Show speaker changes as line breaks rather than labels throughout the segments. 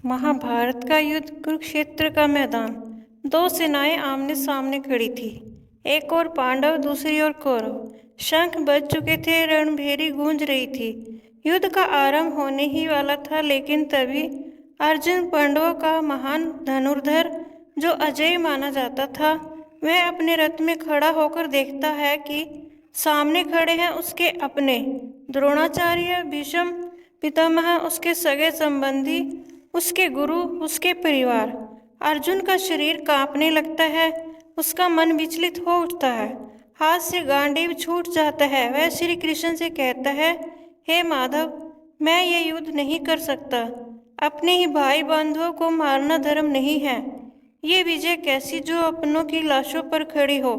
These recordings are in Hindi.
महाभारत का युद्ध, कुरुक्षेत्र का मैदान। दो सेनाएं आमने सामने खड़ी थी। एक ओर पांडव, दूसरी ओर कौरव। शंख बज चुके थे, रणभेरी गूंज रही थी। युद्ध का आरंभ होने ही वाला था, लेकिन तभी अर्जुन, पांडवों का महान धनुर्धर जो अजेय माना जाता था, वह अपने रथ में खड़ा होकर देखता है कि सामने खड़े हैं उसके अपने द्रोणाचार्य, भीष्म पितामह, उसके सगे संबंधी, उसके गुरु, उसके परिवार। अर्जुन का शरीर कांपने लगता है, उसका मन विचलित हो उठता है, हाथ से गांडीव छूट जाता है। वह श्री कृष्ण से कहता है, हे माधव, मैं ये युद्ध नहीं कर सकता। अपने ही भाई बंधुओं को मारना धर्म नहीं है। ये विजय कैसी जो अपनों की लाशों पर खड़ी हो।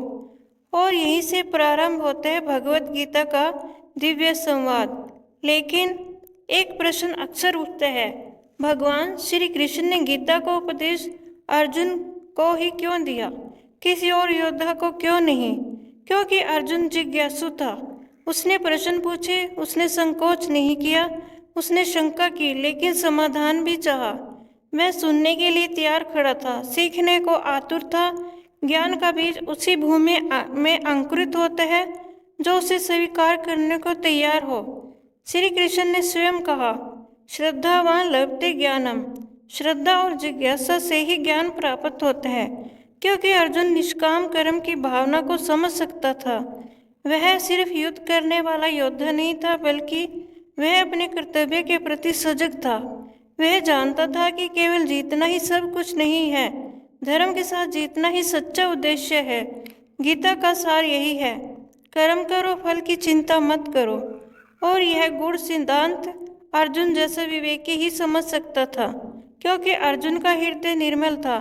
और यहीं से प्रारंभ होता है भगवत गीता का दिव्य संवाद। लेकिन एक प्रश्न अक्सर उठता है, भगवान श्री कृष्ण ने गीता को उपदेश अर्जुन को ही क्यों दिया, किसी और योद्धा को क्यों नहीं? क्योंकि अर्जुन जिज्ञासु था। उसने प्रश्न पूछे, उसने संकोच नहीं किया, उसने शंका की, लेकिन समाधान भी चाहा। मैं सुनने के लिए तैयार खड़ा था, सीखने को आतुर था। ज्ञान का बीज उसी भूमि में अंकुरित होता है जो उसे स्वीकार करने को तैयार हो। श्री कृष्ण ने स्वयं कहा, श्रद्धावान लभते ज्ञानम। श्रद्धा और जिज्ञासा से ही ज्ञान प्राप्त होता है। क्योंकि अर्जुन निष्काम कर्म की भावना को समझ सकता था। वह सिर्फ युद्ध करने वाला योद्धा नहीं था, बल्कि वह अपने कर्तव्य के प्रति सजग था। वह जानता था कि केवल जीतना ही सब कुछ नहीं है, धर्म के साथ जीतना ही सच्चा उद्देश्य है। गीता का सार यही है, कर्म करो, फल की चिंता मत करो। और यह गुण सिद्धांत अर्जुन जैसा विवेकी ही समझ सकता था, क्योंकि अर्जुन का हृदय निर्मल था,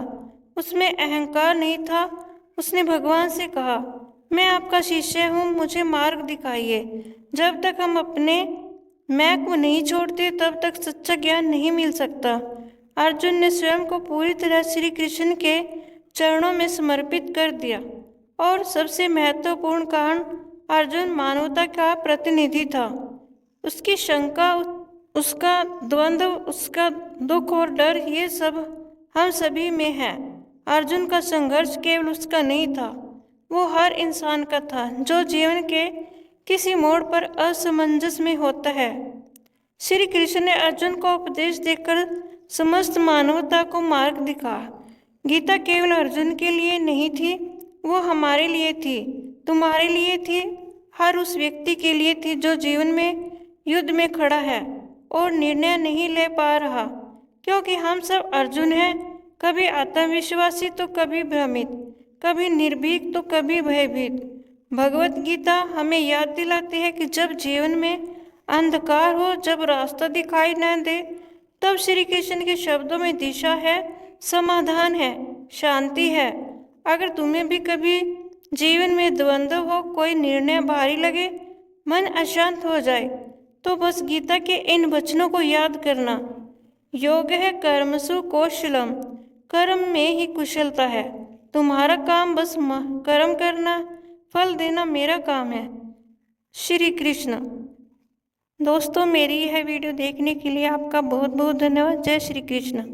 उसमें अहंकार नहीं था। उसने भगवान से कहा, मैं आपका शिष्य हूँ, मुझे मार्ग दिखाइए। जब तक हम अपने मैं को नहीं छोड़ते, तब तक सच्चा ज्ञान नहीं मिल सकता। अर्जुन ने स्वयं को पूरी तरह श्री कृष्ण के चरणों में समर्पित कर दिया। और सबसे महत्वपूर्ण कारण, अर्जुन मानवता का प्रतिनिधि था। उसकी शंका, उसका द्वंद्व, उसका दुख और डर, ये सब हम सभी में है। अर्जुन का संघर्ष केवल उसका नहीं था, वो हर इंसान का था जो जीवन के किसी मोड़ पर असमंजस में होता है। श्री कृष्ण ने अर्जुन को उपदेश देकर समस्त मानवता को मार्ग दिखाया। गीता केवल अर्जुन के लिए नहीं थी, वो हमारे लिए थी, तुम्हारे लिए थी, हर उस व्यक्ति के लिए थी जो जीवन में युद्ध में खड़ा है और निर्णय नहीं ले पा रहा। क्योंकि हम सब अर्जुन हैं, कभी आत्मविश्वासी तो कभी भ्रमित, कभी निर्भीक तो कभी भयभीत। भगवत गीता हमें याद दिलाती है कि जब जीवन में अंधकार हो, जब रास्ता दिखाई न दे, तब श्री कृष्ण के शब्दों में दिशा है, समाधान है, शांति है। अगर तुम्हें भी कभी जीवन में द्वंद्व हो, कोई निर्णय भारी लगे, मन अशांत हो जाए, तो बस गीता के इन वचनों को याद करना, योग है कर्मसु कौशलम। कर्म में ही कुशलता है। तुम्हारा काम बस कर्म करना, फल देना मेरा काम है। श्री कृष्ण। दोस्तों, मेरी यह वीडियो देखने के लिए आपका बहुत बहुत धन्यवाद। जय श्री कृष्ण।